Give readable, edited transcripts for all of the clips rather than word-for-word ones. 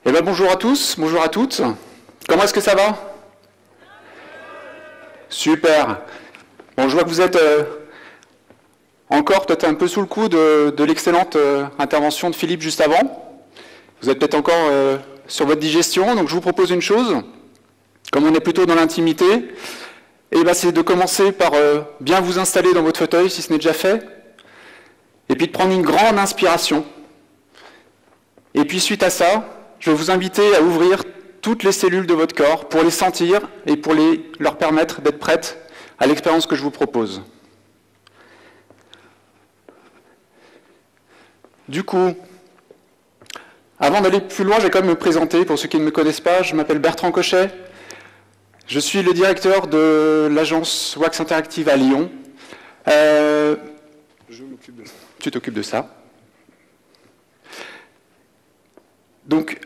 Eh bien, bonjour à tous, bonjour à toutes. Comment est-ce que ça va? Super. Bon, je vois que vous êtes encore peut-être un peu sous le coup de l'excellente intervention de Philippe juste avant. Vous êtes peut-être encore sur votre digestion, donc je vous propose une chose. Comme on est plutôt dans l'intimité, eh ben, c'est de commencer par bien vous installer dans votre fauteuil, si ce n'est déjà fait, et puis de prendre une grande inspiration. Et puis suite à ça, je vais vous inviter à ouvrir toutes les cellules de votre corps pour les sentir et pour leur permettre d'être prêtes à l'expérience que je vous propose. Du coup, avant d'aller plus loin, je vais quand même me présenter. Pour ceux qui ne me connaissent pas, je m'appelle Bertrand Cochet. Je suis le directeur de l'agence Wax Interactive à Lyon. Je m'occupe de ça. Tu t'occupes de ça. Donc,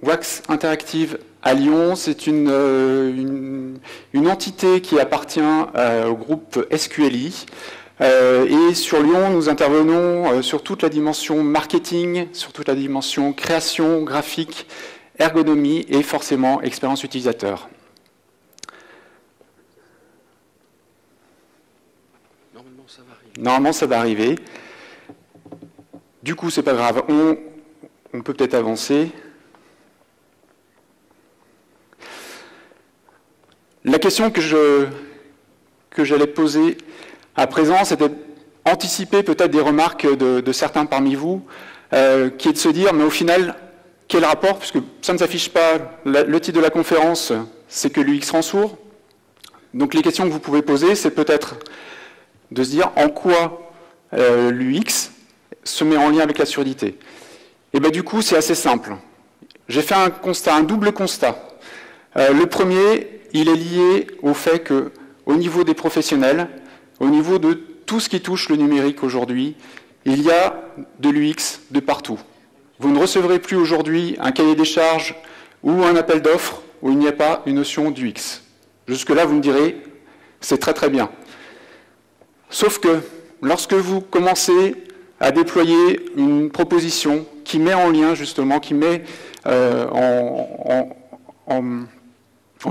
Wax Interactive à Lyon, c'est une entité qui appartient au groupe SQLI. Et sur Lyon, nous intervenons sur toute la dimension marketing, sur toute la dimension création, graphique, ergonomie et forcément expérience utilisateur. Normalement, ça va arriver. Du coup, c'est pas grave. On peut peut-être avancer. La question que j'allais poser à présent, c'était anticiper peut-être des remarques de certains parmi vous, qui est de se dire, mais au final, quel rapport, puisque ça ne s'affiche pas, le titre de la conférence, c'est que l'UX rend sourd. Donc les questions que vous pouvez poser, c'est peut-être de se dire en quoi l'UX se met en lien avec la surdité. Et bien du coup, c'est assez simple. J'ai fait un double constat. Le premier, il est lié au fait qu'au niveau des professionnels, au niveau de tout ce qui touche le numérique aujourd'hui, il y a de l'UX de partout. Vous ne recevrez plus aujourd'hui un cahier des charges ou un appel d'offres où il n'y a pas une notion d'UX. Jusque-là, vous me direz, c'est très très bien. Sauf que lorsque vous commencez à déployer une proposition qui met en lien justement, qui met en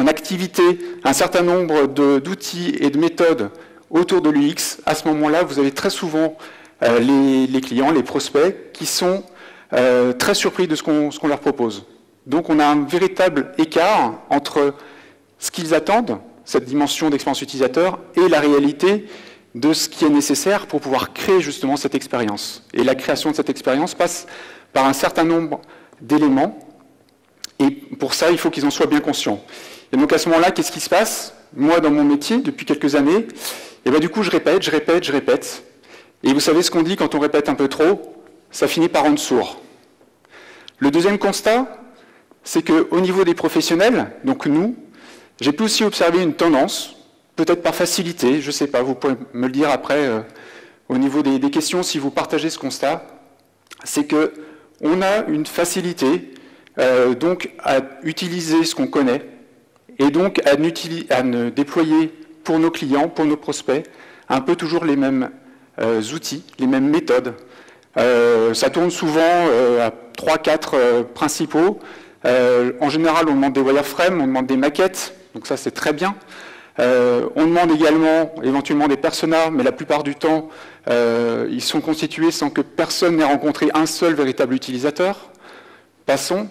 activité un certain nombre d'outils et de méthodes autour de l'UX, à ce moment-là, vous avez très souvent les clients, les prospects, qui sont très surpris de ce qu'on leur propose. Donc on a un véritable écart entre ce qu'ils attendent, cette dimension d'expérience utilisateur, et la réalité de ce qui est nécessaire pour pouvoir créer justement cette expérience. Et la création de cette expérience passe par un certain nombre d'éléments, et pour ça, il faut qu'ils en soient bien conscients. Et donc à ce moment-là, qu'est-ce qui se passe? Moi, dans mon métier, depuis quelques années, et ben, du coup, je répète. Et vous savez ce qu'on dit quand on répète un peu trop? Ça finit par rendre sourd. Le deuxième constat, c'est qu'au niveau des professionnels, donc nous, j'ai pu aussi observer une tendance, peut-être par facilité, je ne sais pas, vous pouvez me le dire après au niveau des questions si vous partagez ce constat, c'est qu'on a une facilité donc à utiliser ce qu'on connaît et donc à ne déployer pour nos clients, pour nos prospects, un peu toujours les mêmes outils, les mêmes méthodes. Ça tourne souvent à 3-4 principaux. En général, on demande des wireframes, on demande des maquettes, donc ça c'est très bien. On demande également éventuellement des personas, mais la plupart du temps, ils sont constitués sans que personne n'ait rencontré un seul véritable utilisateur. Passons.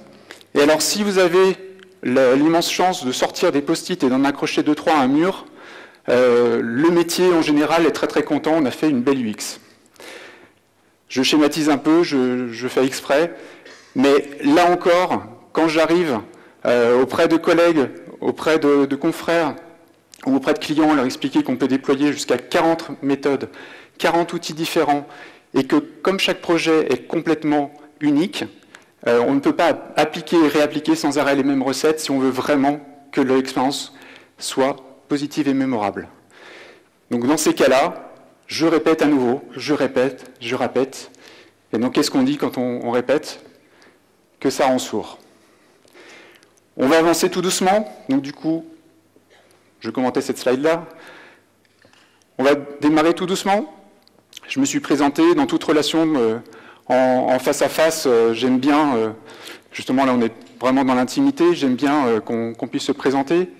Et alors, si vous avez l'immense chance de sortir des post-it et d'en accrocher 2-3 à un mur, le métier en général est très très content, on a fait une belle UX. Je schématise un peu, je fais exprès, mais là encore, quand j'arrive auprès de collègues, auprès de confrères, ou auprès de clients, leur expliquer qu'on peut déployer jusqu'à 40 méthodes, 40 outils différents, et que comme chaque projet est complètement unique, on ne peut pas appliquer et réappliquer sans arrêt les mêmes recettes si on veut vraiment que l'expérience soit positive et mémorable. Donc dans ces cas-là, je répète à nouveau, je répète. Et donc qu'est-ce qu'on dit quand on répète? Que ça rend sourd. On va avancer tout doucement, donc du coup, je commentais cette slide-là. On va démarrer tout doucement. Je me suis présenté dans toute relation en face à face. J'aime bien Justement, là, on est vraiment dans l'intimité. J'aime bien qu'on puisse se présenter.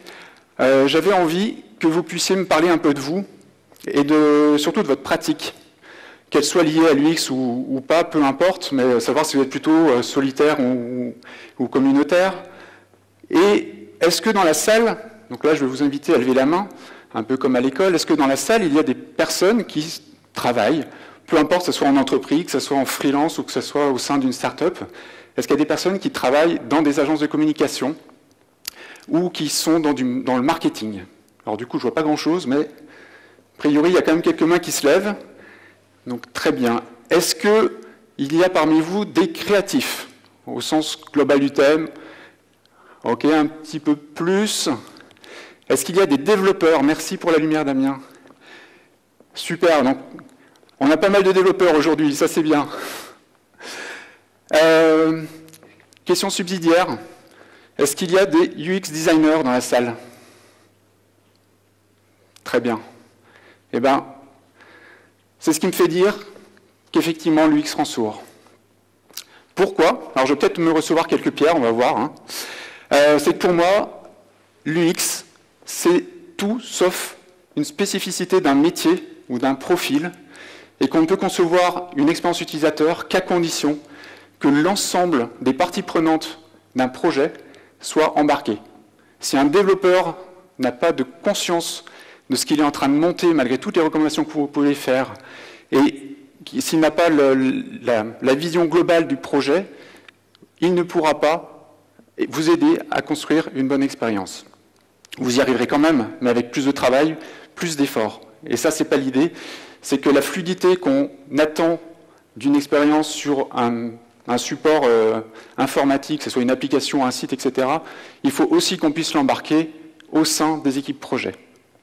J'avais envie que vous puissiez me parler un peu de vous et surtout de votre pratique, qu'elle soit liée à l'UX ou pas, peu importe, mais savoir si vous êtes plutôt solitaire ou communautaire. Et est-ce que dans la salle, donc là je vais vous inviter à lever la main, un peu comme à l'école, est-ce que dans la salle il y a des personnes qui travaillent, peu importe que ce soit en entreprise, que ce soit en freelance ou que ce soit au sein d'une start-up, est-ce qu'il y a des personnes qui travaillent dans des agences de communication ou qui sont dans le marketing? Alors du coup je vois pas grand-chose, mais a priori il y a quand même quelques mains qui se lèvent, donc très bien. Est-ce qu'il y a parmi vous des créatifs, au sens global du thème? Ok, un petit peu plus. Est-ce qu'il y a des développeurs? Merci pour la lumière, Damien. Super, donc on a pas mal de développeurs aujourd'hui, ça c'est bien. Question subsidiaire. Est-ce qu'il y a des UX designers dans la salle? Très bien. Eh bien, c'est ce qui me fait dire qu'effectivement l'UX rend sourd. Pourquoi? Alors je vais peut-être me recevoir quelques pierres, on va voir. Hein. C'est que pour moi, l'UX, c'est tout sauf une spécificité d'un métier ou d'un profil, et qu'on ne peut concevoir une expérience utilisateur qu'à condition que l'ensemble des parties prenantes d'un projet soit embarqué. Si un développeur n'a pas de conscience de ce qu'il est en train de monter, malgré toutes les recommandations que vous pouvez faire, et s'il n'a pas la vision globale du projet, il ne pourra pas vous aider à construire une bonne expérience. Vous y arriverez quand même, mais avec plus de travail, plus d'efforts. Et ça, ce n'est pas l'idée. C'est que la fluidité qu'on attend d'une expérience sur un support informatique, que ce soit une application, un site, etc., il faut aussi qu'on puisse l'embarquer au sein des équipes projet.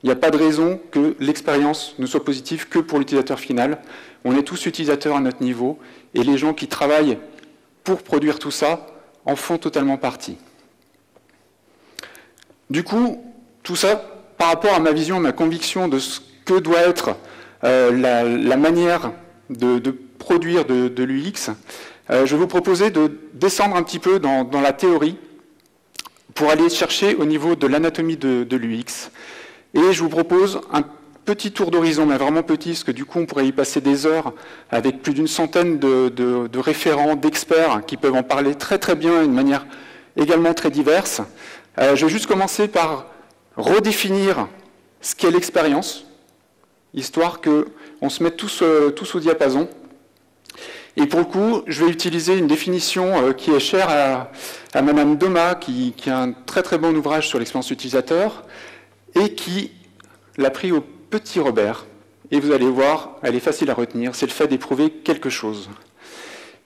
Il n'y a pas de raison que l'expérience ne soit positive que pour l'utilisateur final. On est tous utilisateurs à notre niveau, et les gens qui travaillent pour produire tout ça en font totalement partie. Du coup, tout ça, par rapport à ma vision, à ma conviction de ce que doit être la manière de produire de l'UX, je vais vous proposer de descendre un petit peu dans la théorie pour aller chercher au niveau de l'anatomie de l'UX. Et je vous propose un petit tour d'horizon, mais vraiment petit, parce que du coup on pourrait y passer des heures avec plus d'une centaine de référents, d'experts qui peuvent en parler très très bien d'une manière également très diverse. Je vais juste commencer par redéfinir ce qu'est l'expérience, histoire qu'on se mette tous au diapason. Et pour le coup, je vais utiliser une définition qui est chère à Madame Doma, qui a un très très bon ouvrage sur l'expérience utilisateur, et qui l'a pris au petit Robert. Et vous allez voir, elle est facile à retenir, c'est le fait d'éprouver quelque chose.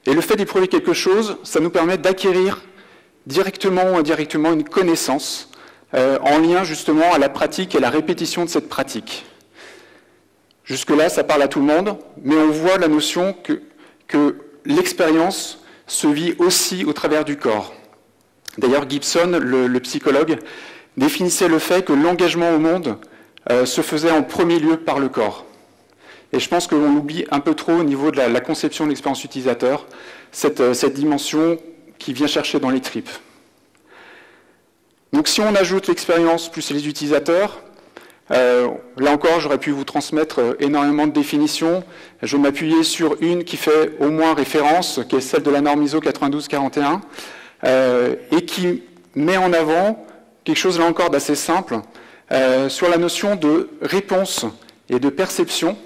Et le fait d'éprouver quelque chose, ça nous permet d'acquérir directement ou indirectement une connaissance en lien justement à la pratique et à la répétition de cette pratique. Jusque-là, ça parle à tout le monde, mais on voit la notion que l'expérience se vit aussi au travers du corps. D'ailleurs, Gibson, le psychologue, définissait le fait que l'engagement au monde se faisait en premier lieu par le corps. Et je pense qu'on oublie un peu trop au niveau de la conception de l'expérience utilisateur, cette dimension qui vient chercher dans les tripes. Donc si on ajoute l'expérience plus les utilisateurs, là encore j'aurais pu vous transmettre énormément de définitions. Je vais m'appuyer sur une qui fait au moins référence, qui est celle de la norme ISO 9241, et qui met en avant quelque chose là encore d'assez simple, sur la notion de réponse et de perception.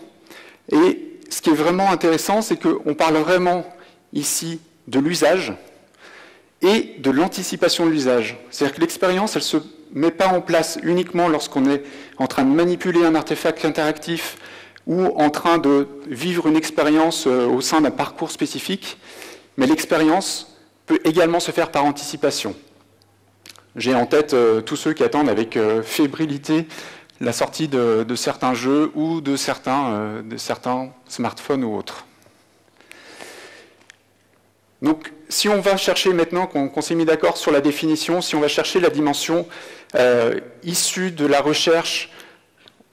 Et ce qui est vraiment intéressant, c'est qu'on parle vraiment ici de l'usage et de l'anticipation de l'usage. C'est-à-dire que l'expérience, elle ne se met pas en place uniquement lorsqu'on est en train de manipuler un artefact interactif ou en train de vivre une expérience au sein d'un parcours spécifique, mais l'expérience peut également se faire par anticipation. J'ai en tête tous ceux qui attendent avec fébrilité la sortie de certains jeux ou de certains smartphones ou autres. Donc, si on va chercher maintenant, qu'on s'est mis d'accord sur la définition, si on va chercher la dimension issue de la recherche,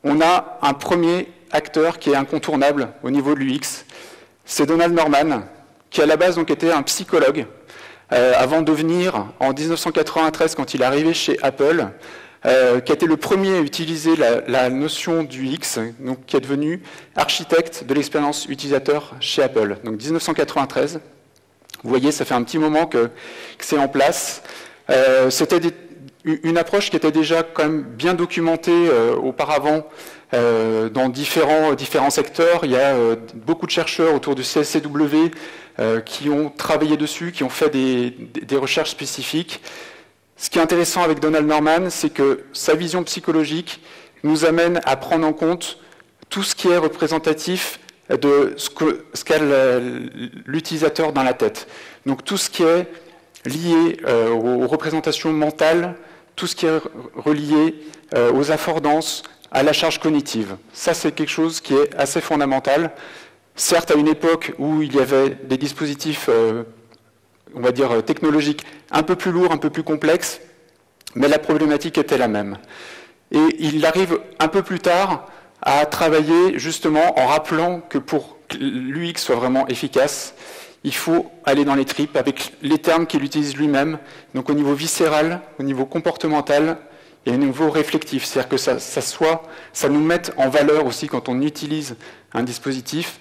on a un premier acteur qui est incontournable au niveau de l'UX. C'est Donald Norman, qui à la base donc, était un psychologue, avant de venir en 1993, quand il est arrivé chez Apple, qui a été le premier à utiliser la notion du X, donc qui est devenu architecte de l'expérience utilisateur chez Apple. Donc 1993, vous voyez, ça fait un petit moment que c'est en place. C'était une approche qui était déjà quand même bien documentée auparavant dans différents secteurs. Il y a beaucoup de chercheurs autour du CSCW qui ont travaillé dessus, qui ont fait des recherches spécifiques. Ce qui est intéressant avec Donald Norman, c'est que sa vision psychologique nous amène à prendre en compte tout ce qui est représentatif de ce qu'a l'utilisateur dans la tête. Donc tout ce qui est lié aux représentations mentales, tout ce qui est relié aux affordances, à la charge cognitive. Ça, c'est quelque chose qui est assez fondamental. Certes, à une époque où il y avait des dispositifs, on va dire, technologiques un peu plus lourds, un peu plus complexes, mais la problématique était la même. Et il arrive un peu plus tard à travailler justement en rappelant que pour que l'UX soit vraiment efficace, il faut aller dans les tripes avec les termes qu'il utilise lui-même, donc au niveau viscéral, au niveau comportemental et au niveau réflectif. C'est-à-dire que ça nous mette en valeur aussi quand on utilise un dispositif,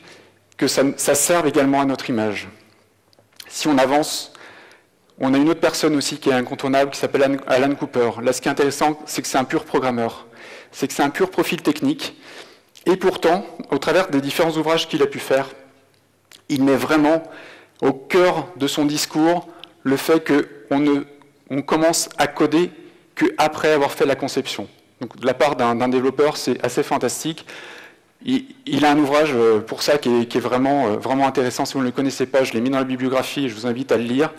que ça serve également à notre image. Si on avance, on a une autre personne aussi qui est incontournable, qui s'appelle Alan Cooper. Là, ce qui est intéressant, c'est que c'est un pur programmeur. C'est que c'est un pur profil technique. Et pourtant, au travers des différents ouvrages qu'il a pu faire, il met vraiment au cœur de son discours le fait qu'on commence à coder qu'après avoir fait la conception. Donc, de la part d'un développeur, c'est assez fantastique. Il a un ouvrage pour ça qui est vraiment intéressant. Si vous ne le connaissez pas, je l'ai mis dans la bibliographie et je vous invite à le lire.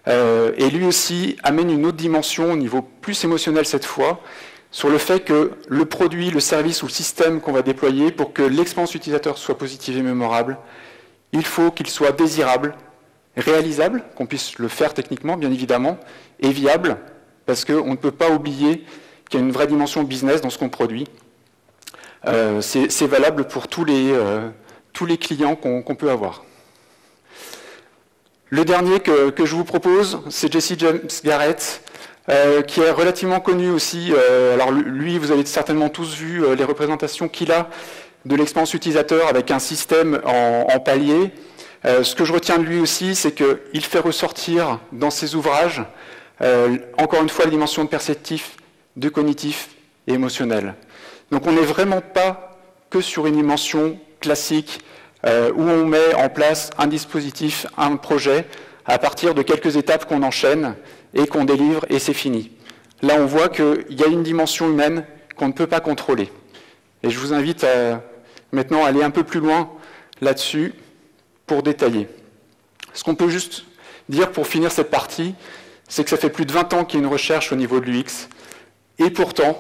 Et lui aussi amène une autre dimension au niveau plus émotionnel cette fois, sur le fait que le produit, le service ou le système qu'on va déployer, pour que l'expérience utilisateur soit positive et mémorable, il faut qu'il soit désirable, réalisable, qu'on puisse le faire techniquement bien évidemment, et viable, parce qu'on ne peut pas oublier qu'il y a une vraie dimension business dans ce qu'on produit. C'est valable pour tous les clients qu'on peut avoir. Le dernier que je vous propose, c'est Jesse James Garrett, qui est relativement connu aussi. Alors lui, vous avez certainement tous vu les représentations qu'il a de l'expérience utilisateur avec un système en palier. Ce que je retiens de lui aussi, c'est qu'il fait ressortir dans ses ouvrages, encore une fois, la dimension de perceptif, de cognitif et émotionnel. Donc on n'est vraiment pas que sur une dimension classique où on met en place un dispositif, un projet, à partir de quelques étapes qu'on enchaîne et qu'on délivre et c'est fini. Là on voit qu'il y a une dimension humaine qu'on ne peut pas contrôler. Et je vous invite à maintenant aller un peu plus loin là-dessus pour détailler. Ce qu'on peut juste dire pour finir cette partie, c'est que ça fait plus de 20 ans qu'il y a une recherche au niveau de l'UX et pourtant,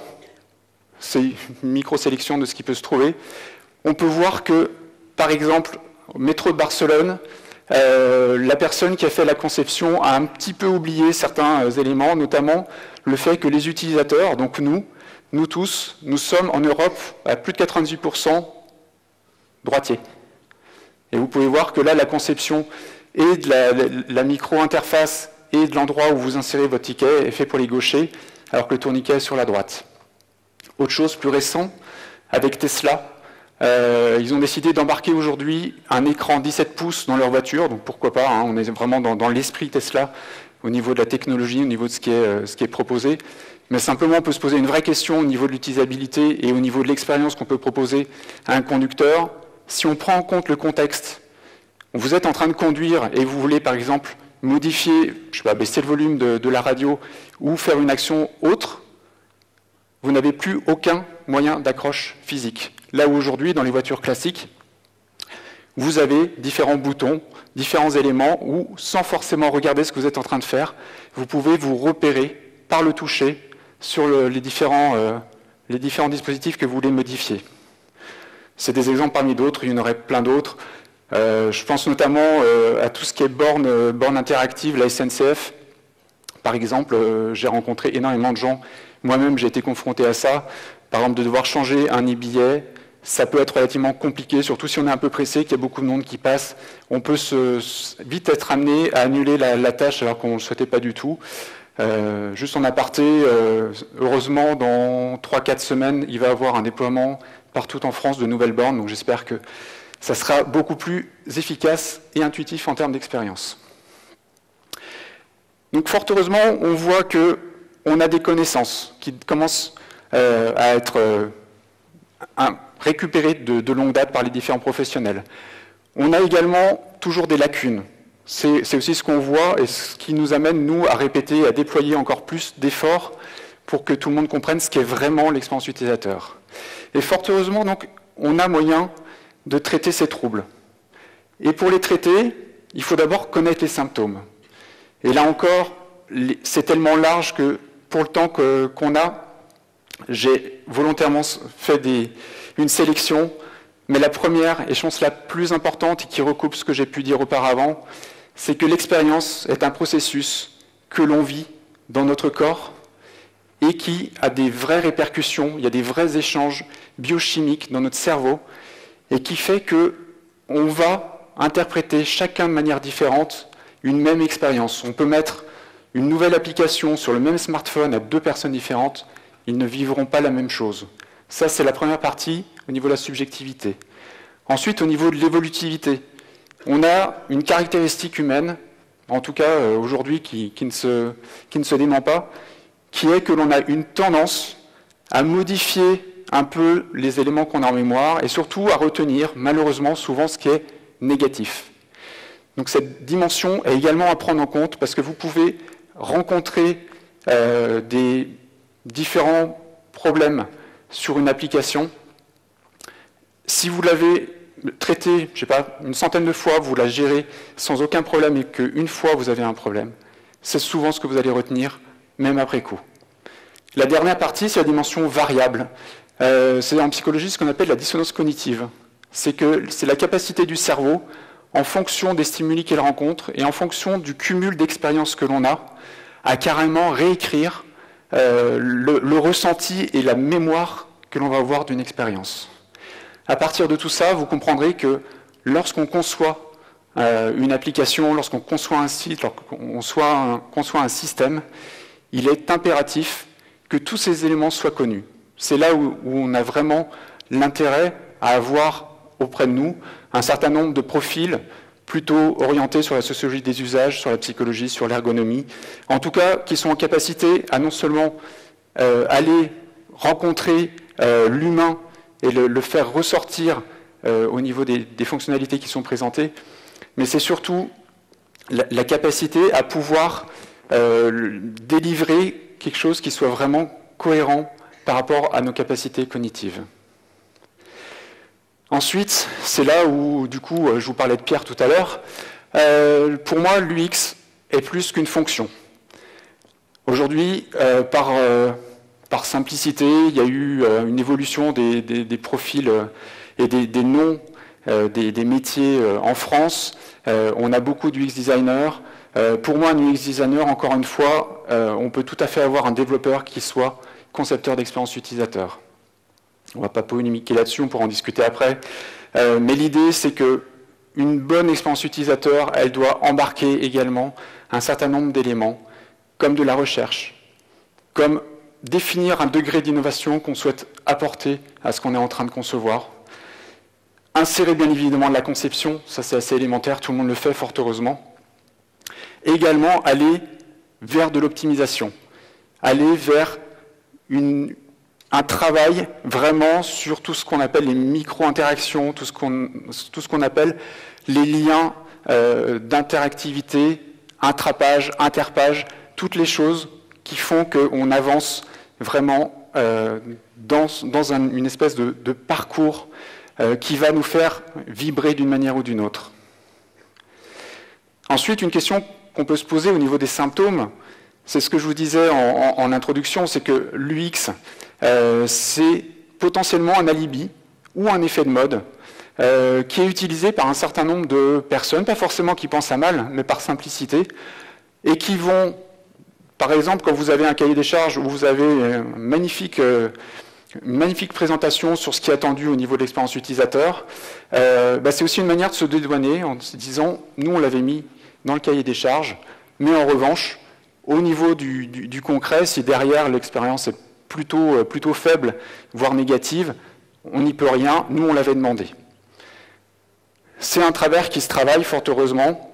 c'est une micro-sélection de ce qui peut se trouver, on peut voir que, par exemple, au métro de Barcelone, la personne qui a fait la conception a un petit peu oublié certains éléments, notamment le fait que les utilisateurs, donc nous tous, nous sommes en Europe à plus de 98% droitiers. Et vous pouvez voir que là, la conception et de la micro-interface et de l'endroit où vous insérez votre ticket est fait pour les gauchers, alors que le tourniquet est sur la droite. Autre chose plus récent, avec Tesla, ils ont décidé d'embarquer aujourd'hui un écran 17 pouces dans leur voiture, donc pourquoi pas, hein, on est vraiment dans l'esprit Tesla au niveau de la technologie, au niveau de ce qui est proposé. Mais simplement, on peut se poser une vraie question au niveau de l'utilisabilité et au niveau de l'expérience qu'on peut proposer à un conducteur. Si on prend en compte le contexte, vous êtes en train de conduire et vous voulez par exemple modifier, je sais pas, baisser le volume de la radio ou faire une action autre, vous n'avez plus aucun moyen d'accroche physique. Là où aujourd'hui, dans les voitures classiques, vous avez différents boutons, différents éléments où, sans forcément regarder ce que vous êtes en train de faire, vous pouvez vous repérer par le toucher sur les différents dispositifs que vous voulez modifier. C'est des exemples parmi d'autres, il y en aurait plein d'autres. Je pense notamment à tout ce qui est borne interactive, la SNCF. Par exemple, j'ai rencontré énormément de gens. Moi-même, j'ai été confronté à ça. Par exemple, de devoir changer un e-billet, ça peut être relativement compliqué, surtout si on est un peu pressé, qu'il y a beaucoup de monde qui passe. On peut vite être amené à annuler la tâche alors qu'on ne le souhaitait pas du tout. Juste en aparté, heureusement, dans 3-4 semaines, il va y avoir un déploiement partout en France de nouvelles bornes, donc j'espère que ça sera beaucoup plus efficace et intuitif en termes d'expérience. Donc fort heureusement, on voit qu'on a des connaissances qui commencent à être récupérées de longue date par les différents professionnels. On a également toujours des lacunes. C'est aussi ce qu'on voit et ce qui nous amène, nous, à répéter, à déployer encore plus d'efforts pour que tout le monde comprenne ce qu'est vraiment l'expérience utilisateur. Et fort heureusement, donc, on a moyen de traiter ces troubles. Et pour les traiter, il faut d'abord connaître les symptômes. Et là encore, c'est tellement large que pour le temps qu'on a, j'ai volontairement fait une sélection, mais la première, et je pense la plus importante, et qui recoupe ce que j'ai pu dire auparavant, c'est que l'expérience est un processus que l'on vit dans notre corps et qui a des vraies répercussions, il y a des vrais échanges biochimiques dans notre cerveau, et qui fait qu'on va interpréter chacun de manière différente une même expérience. On peut mettre une nouvelle application sur le même smartphone à 2 personnes différentes, ils ne vivront pas la même chose. Ça, c'est la première partie au niveau de la subjectivité. Ensuite, au niveau de l'évolutivité, on a une caractéristique humaine, en tout cas aujourd'hui qui ne se dément pas, qui est que l'on a une tendance à modifier un peu les éléments qu'on a en mémoire et surtout à retenir, malheureusement, souvent ce qui est négatif. Donc cette dimension est également à prendre en compte parce que vous pouvez rencontrer des différents problèmes sur une application. Si vous l'avez traité, je sais pas, une centaine de fois, vous la gérez sans aucun problème et qu'une fois vous avez un problème, c'est souvent ce que vous allez retenir, même après coup. La dernière partie, c'est la dimension variable. C'est en psychologie ce qu'on appelle la dissonance cognitive. C'est la capacité du cerveau, en fonction des stimuli qu'il rencontre et en fonction du cumul d'expériences que l'on a, à carrément réécrire le ressenti et la mémoire que l'on va avoir d'une expérience. À partir de tout ça, vous comprendrez que lorsqu'on conçoit une application, lorsqu'on conçoit un site, lorsqu'on conçoit un système, il est impératif que tous ces éléments soient connus. C'est là où on a vraiment l'intérêt à avoir auprès de nous un certain nombre de profils plutôt orientés sur la sociologie des usages, sur la psychologie, sur l'ergonomie, en tout cas qui sont en capacité à non seulement aller rencontrer l'humain et le faire ressortir au niveau des fonctionnalités qui sont présentées, mais c'est surtout la capacité à pouvoir délivrer quelque chose qui soit vraiment cohérent par rapport à nos capacités cognitives. Ensuite, c'est là où, du coup, je vous parlais de Pierre tout à l'heure, pour moi, l'UX est plus qu'une fonction. Aujourd'hui, par simplicité, il y a eu une évolution des profils et des noms des métiers en France. On a beaucoup d'UX designers. Pour moi, un UX designer, encore une fois, on peut tout à fait avoir un développeur qui soit concepteur d'expérience utilisateur. On ne va pas polémiquer là-dessus, on pourra en discuter après. Mais l'idée, c'est qu'une bonne expérience utilisateur, elle doit embarquer également un certain nombre d'éléments, comme de la recherche, comme définir un degré d'innovation qu'on souhaite apporter à ce qu'on est en train de concevoir. Insérer bien évidemment de la conception, ça c'est assez élémentaire, tout le monde le fait fort heureusement. Et également aller vers de l'optimisation, aller vers un travail vraiment sur tout ce qu'on appelle les micro-interactions, tout ce qu'on appelle les liens d'interactivité, intrapage, interpage, toutes les choses qui font qu'on avance vraiment dans une espèce de parcours qui va nous faire vibrer d'une manière ou d'une autre. Ensuite, une question qu'on peut se poser au niveau des symptômes, c'est ce que je vous disais en introduction, c'est que l'UX, c'est potentiellement un alibi ou un effet de mode qui est utilisé par un certain nombre de personnes, pas forcément qui pensent à mal, mais par simplicité, et qui vont, par exemple, quand vous avez un cahier des charges où vous avez un magnifique une magnifique présentation sur ce qui est attendu au niveau de l'expérience utilisateur. C'est aussi une manière de se dédouaner en se disant, nous on l'avait mis dans le cahier des charges, mais en revanche, au niveau du concret, si derrière l'expérience est plutôt faible, voire négative, on n'y peut rien, nous on l'avait demandé. C'est un travers qui se travaille fort heureusement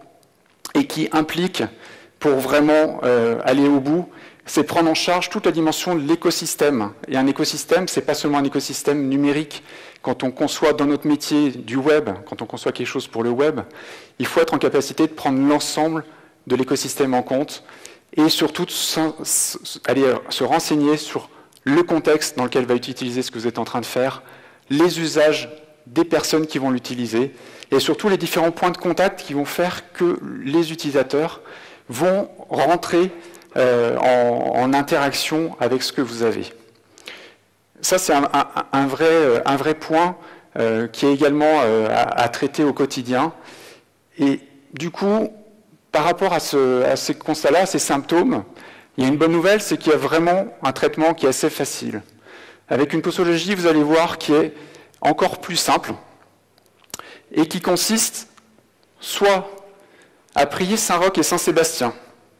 et qui implique, pour vraiment aller au bout, c'est prendre en charge toute la dimension de l'écosystème. Et un écosystème, ce n'est pas seulement un écosystème numérique. Quand on conçoit dans notre métier du web, quand on conçoit quelque chose pour le web, il faut être en capacité de prendre l'ensemble de l'écosystème en compte et surtout aller se renseigner sur le contexte dans lequel va être utilisé ce que vous êtes en train de faire, les usages des personnes qui vont l'utiliser et surtout les différents points de contact qui vont faire que les utilisateurs vont rentrer en interaction avec ce que vous avez. Ça, c'est un vrai point qui est également à traiter au quotidien. Et du coup, par rapport à ces constats-là, ces symptômes, il y a une bonne nouvelle, c'est qu'il y a vraiment un traitement qui est assez facile. Avec une posologie, vous allez voir, qui est encore plus simple et qui consiste soit à prier Saint-Roch et Saint-Sébastien,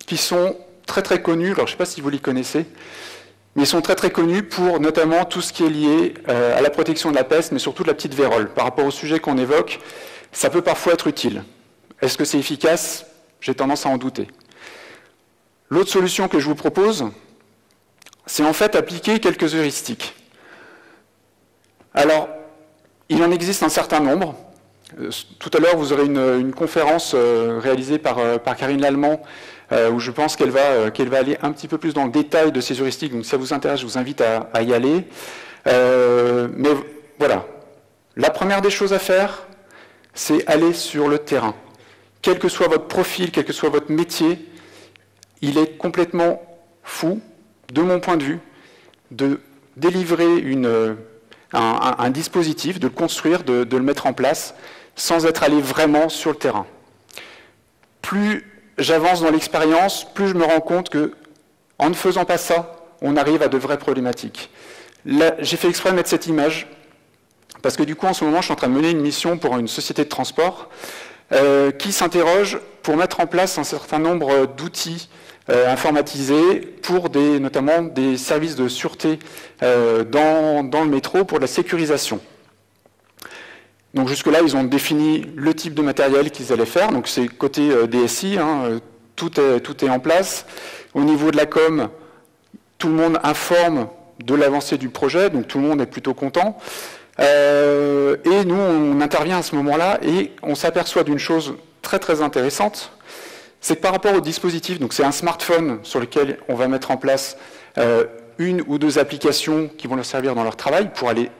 qui sont très très connus, alors je ne sais pas si vous les connaissez, mais ils sont très très connus pour notamment tout ce qui est lié à la protection de la peste, mais surtout de la petite vérole. Par rapport au sujet qu'on évoque, ça peut parfois être utile. Est-ce que c'est efficace? J'ai tendance à en douter. L'autre solution que je vous propose, c'est en fait appliquer quelques heuristiques. Alors, il en existe un certain nombre. Tout à l'heure, vous aurez une conférence réalisée par Karine Lallemand, où je pense qu'elle va aller un petit peu plus dans le détail de ces heuristiques. Donc si ça vous intéresse, je vous invite à y aller. Mais voilà. La première des choses à faire, c'est aller sur le terrain. Quel que soit votre profil, quel que soit votre métier, il est complètement fou, de mon point de vue, de délivrer un dispositif, de le construire, de le mettre en place, sans être allé vraiment sur le terrain. Plus j'avance dans l'expérience, plus je me rends compte que, en ne faisant pas ça, on arrive à de vraies problématiques. Là, j'ai fait exprès de mettre cette image, parce que du coup, en ce moment, je suis en train de mener une mission pour une société de transport qui s'interroge pour mettre en place un certain nombre d'outils informatisés pour notamment des services de sûreté dans le métro pour la sécurisation. Donc jusque-là, ils ont défini le type de matériel qu'ils allaient faire. Donc c'est côté DSI, hein, tout est en place. Au niveau de la com, tout le monde informe de l'avancée du projet, donc tout le monde est plutôt content. Et nous, on intervient à ce moment-là et on s'aperçoit d'une chose très très intéressante, c'est que par rapport au dispositif, donc c'est un smartphone sur lequel on va mettre en place une ou deux applications qui vont leur servir dans leur travail pour aller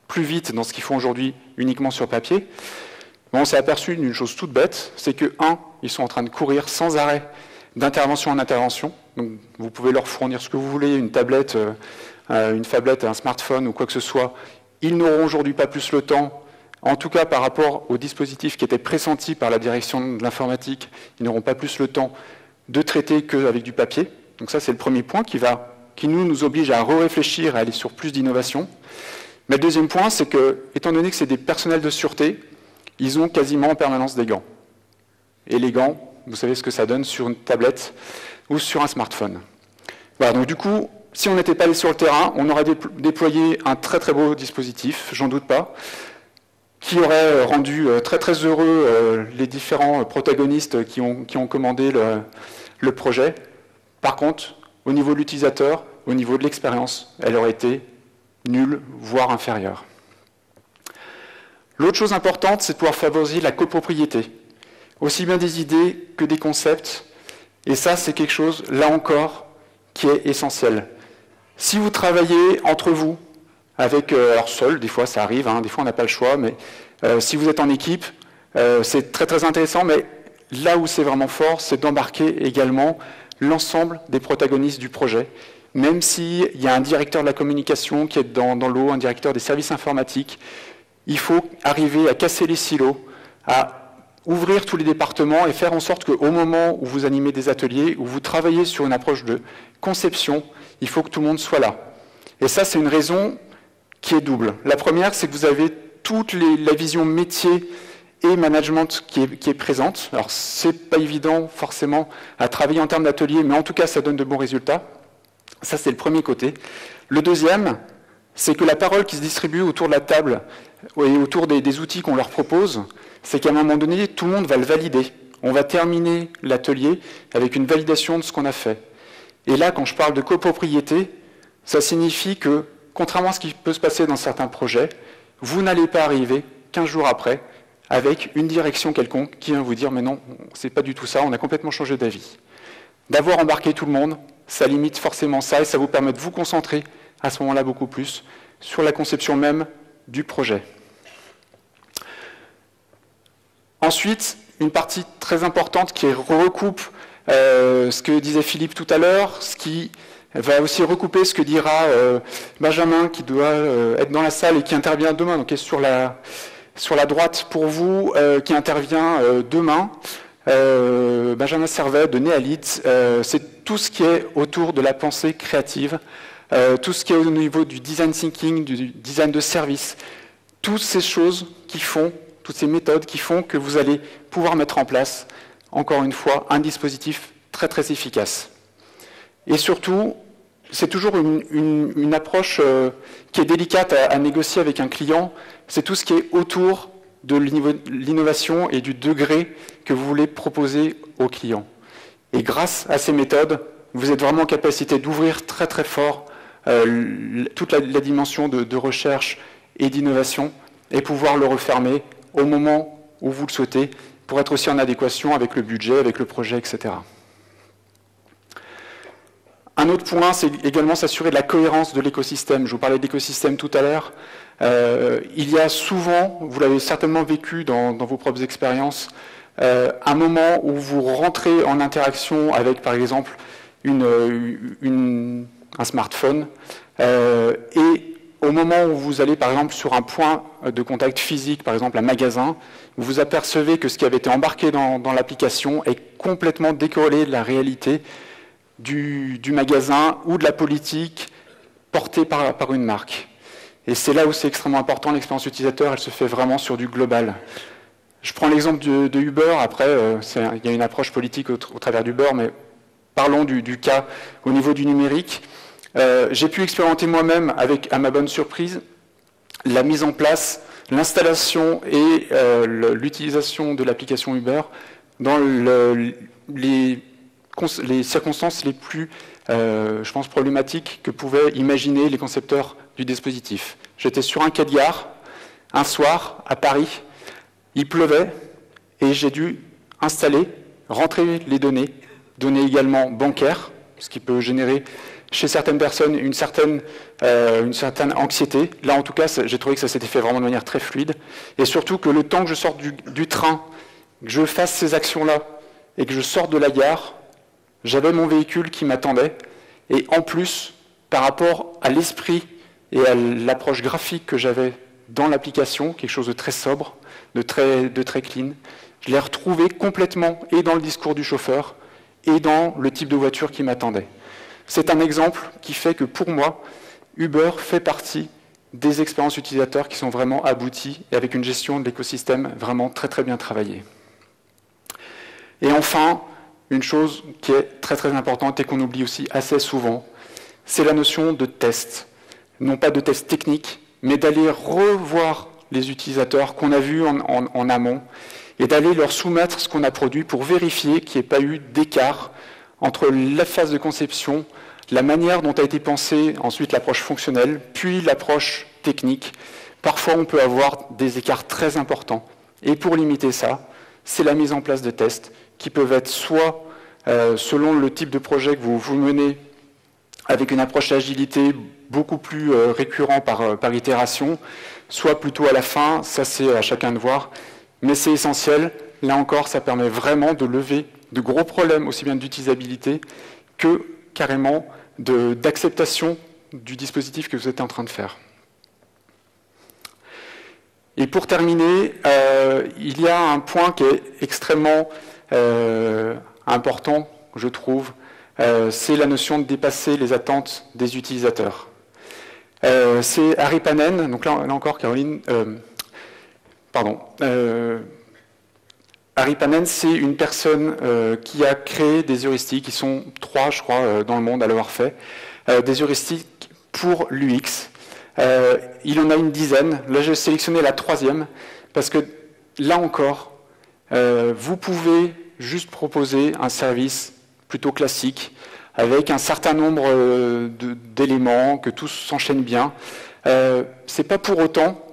plus vite dans ce qu'ils font aujourd'hui uniquement sur papier. On s'est aperçu d'une chose toute bête, c'est que, ils sont en train de courir sans arrêt d'intervention en intervention. Donc, vous pouvez leur fournir ce que vous voulez, une tablette, une phablette, un smartphone ou quoi que ce soit. Ils n'auront aujourd'hui pas plus le temps, en tout cas par rapport au dispositif qui était pressenti par la direction de l'informatique, ils n'auront pas plus le temps de traiter qu'avec du papier. Donc ça, c'est le premier point qui nous oblige à réfléchir, à aller sur plus d'innovation. Mais le deuxième point, c'est que, étant donné que c'est des personnels de sûreté, ils ont quasiment en permanence des gants. Et les gants, vous savez ce que ça donne sur une tablette ou sur un smartphone. Voilà, donc du coup, si on n'était pas allé sur le terrain, on aurait déployé un très très beau dispositif, j'en doute pas, qui aurait rendu très très heureux les différents protagonistes qui ont commandé le projet. Par contre, au niveau de l'utilisateur, au niveau de l'expérience, elle aurait été nulle, voire inférieure. L'autre chose importante, c'est de pouvoir favoriser la copropriété, aussi bien des idées que des concepts, et ça, c'est quelque chose, là encore, qui est essentiel. Si vous travaillez entre vous, alors seul, des fois ça arrive, hein, des fois on n'a pas le choix, mais si vous êtes en équipe, c'est très très intéressant, mais là où c'est vraiment fort, c'est d'embarquer également l'ensemble des protagonistes du projet, même s'il y a un directeur de la communication qui est dans l'eau, un directeur des services informatiques, il faut arriver à casser les silos, à ouvrir tous les départements et faire en sorte qu'au moment où vous animez des ateliers, où vous travaillez sur une approche de conception, il faut que tout le monde soit là. Et ça, c'est une raison qui est double. La première, c'est que vous avez toute la vision métier et management qui est présente. Alors, c'est pas évident forcément à travailler en termes d'atelier, mais en tout cas, ça donne de bons résultats. Ça, c'est le premier côté. Le deuxième, c'est que la parole qui se distribue autour de la table et autour des outils qu'on leur propose, c'est qu'à un moment donné, tout le monde va le valider. On va terminer l'atelier avec une validation de ce qu'on a fait. Et là, quand je parle de copropriété, ça signifie que, contrairement à ce qui peut se passer dans certains projets, vous n'allez pas arriver 15 jours après avec une direction quelconque qui vient vous dire « mais non, c'est pas du tout ça, on a complètement changé d'avis ». D'avoir embarqué tout le monde, ça limite forcément ça et ça vous permet de vous concentrer à ce moment-là beaucoup plus sur la conception même du projet. Ensuite, une partie très importante qui recoupe ce que disait Philippe tout à l'heure, ce qui va aussi recouper ce que dira Benjamin qui doit être dans la salle et qui intervient demain, donc qui est sur la droite pour vous, qui intervient demain. Benjamin Servet de Nealit, c'est tout ce qui est autour de la pensée créative, tout ce qui est au niveau du design thinking, du design de service, toutes ces choses qui font, toutes ces méthodes qui font que vous allez pouvoir mettre en place, encore une fois, un dispositif très très efficace. Et surtout, c'est toujours une approche qui est délicate à négocier avec un client, c'est tout ce qui est autour de l'innovation et du degré que vous voulez proposer au client. Et grâce à ces méthodes, vous êtes vraiment en capacité d'ouvrir très très fort toute la dimension de recherche et d'innovation et pouvoir le refermer au moment où vous le souhaitez pour être aussi en adéquation avec le budget, avec le projet, etc. Un autre point, c'est également s'assurer de la cohérence de l'écosystème. Je vous parlais d'écosystème tout à l'heure. Il y a souvent, vous l'avez certainement vécu dans vos propres expériences, un moment où vous rentrez en interaction avec, par exemple, un smartphone, et au moment où vous allez, par exemple, sur un point de contact physique, par exemple un magasin, vous apercevez que ce qui avait été embarqué dans l'application est complètement décorrélé de la réalité du magasin ou de la politique portée par une marque. Et c'est là où c'est extrêmement important, l'expérience utilisateur, elle se fait vraiment sur du global. Je prends l'exemple de Uber, après, il y a une approche politique au travers d'Uber, mais parlons du cas au niveau du numérique. J'ai pu expérimenter moi-même, à ma bonne surprise, la mise en place, l'installation et l'utilisation de l'application Uber dans les circonstances les plus, je pense, problématiques que pouvaient imaginer les concepteurs du dispositif. J'étais sur un quai de gare, un soir, à Paris, il pleuvait, et j'ai dû installer, rentrer les données également bancaires, ce qui peut générer chez certaines personnes une certaine anxiété. Là, en tout cas, j'ai trouvé que ça s'était fait vraiment de manière très fluide, et surtout que le temps que je sorte du train, que je fasse ces actions-là, et que je sorte de la gare, j'avais mon véhicule qui m'attendait, et en plus, par rapport à l'esprit et à l'approche graphique que j'avais dans l'application, quelque chose de très sobre, de très clean, je l'ai retrouvé complètement et dans le discours du chauffeur et dans le type de voiture qui m'attendait. C'est un exemple qui fait que pour moi, Uber fait partie des expériences utilisateurs qui sont vraiment abouties et avec une gestion de l'écosystème vraiment très très bien travaillée. Et enfin, une chose qui est très très importante et qu'on oublie aussi assez souvent, c'est la notion de test. Non pas de test technique, mais d'aller revoir les utilisateurs qu'on a vus en amont et d'aller leur soumettre ce qu'on a produit pour vérifier qu'il n'y ait pas eu d'écart entre la phase de conception, la manière dont a été pensée ensuite l'approche fonctionnelle, puis l'approche technique. Parfois, on peut avoir des écarts très importants. Et pour limiter ça, c'est la mise en place de tests qui peuvent être soit selon le type de projet que vous menez avec une approche d'agilité beaucoup plus récurrent par itération, soit plutôt à la fin, ça c'est à chacun de voir, mais c'est essentiel. Là encore, ça permet vraiment de lever de gros problèmes, aussi bien d'utilisabilité que carrément d'acceptation du dispositif que vous êtes en train de faire. Et pour terminer, il y a un point qui est extrêmement important, je trouve, c'est la notion de dépasser les attentes des utilisateurs. C'est Harry Pannen, donc là encore Caroline, Harry Pannen, c'est une personne qui a créé des heuristiques, qui sont 3, je crois, dans le monde à l'avoir fait, des heuristiques pour l'UX. Il en a une dizaine. Là, j'ai sélectionné la 3e, parce que là encore, vous pouvez juste proposer un service plutôt classique, avec un certain nombre d'éléments, que tout s'enchaîne bien. Ce n'est pas pour autant